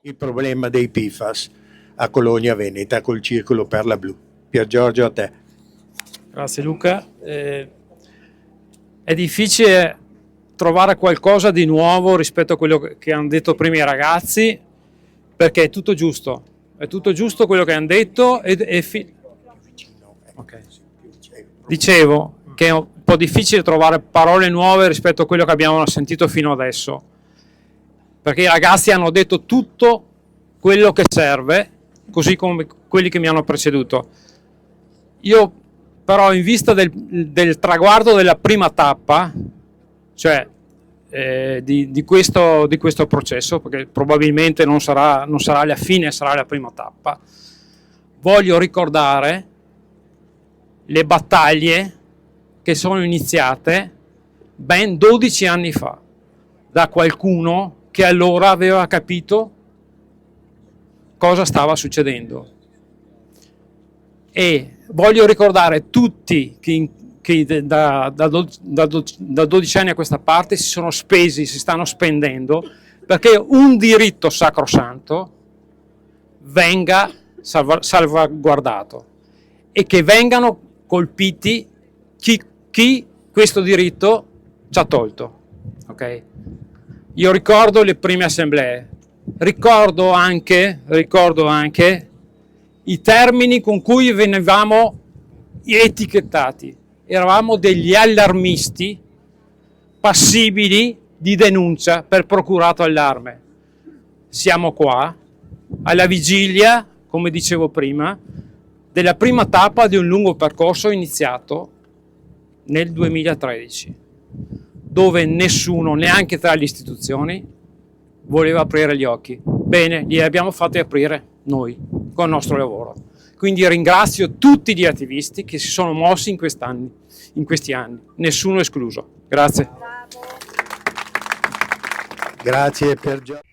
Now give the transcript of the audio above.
il problema dei PFAS a Colonia Veneta col Circolo Perla Blu. Pier Giorgio, a te. Grazie Luca. È difficile trovare qualcosa di nuovo rispetto a quello che hanno detto prima i ragazzi, perché è tutto giusto quello che hanno detto okay. Dicevo che è un po' difficile trovare parole nuove rispetto a quello che abbiamo sentito fino adesso, perché i ragazzi hanno detto tutto quello che serve, così come quelli che mi hanno preceduto. Io però, in vista del traguardo della prima tappa, cioè di questo processo, perché probabilmente non sarà la fine, sarà la prima tappa, voglio ricordare le battaglie che sono iniziate ben 12 anni fa da qualcuno che allora aveva capito cosa stava succedendo. E voglio ricordare tutti che da 12 anni a questa parte si sono spesi, si stanno spendendo perché un diritto sacrosanto venga salvaguardato e che vengano colpiti chi questo diritto ci ha tolto. Okay? Io ricordo le prime assemblee, ricordo anche i termini con cui venivamo etichettati. Eravamo degli allarmisti passibili di denuncia per procurato allarme. Siamo qua alla vigilia, come dicevo prima, della prima tappa di un lungo percorso iniziato nel 2013, dove nessuno, neanche tra le istituzioni, voleva aprire gli occhi. Bene, li abbiamo fatti aprire noi, con il nostro lavoro. Quindi ringrazio tutti gli attivisti che si sono mossi in questi anni, nessuno escluso. Grazie. Grazie Pier Giorgio.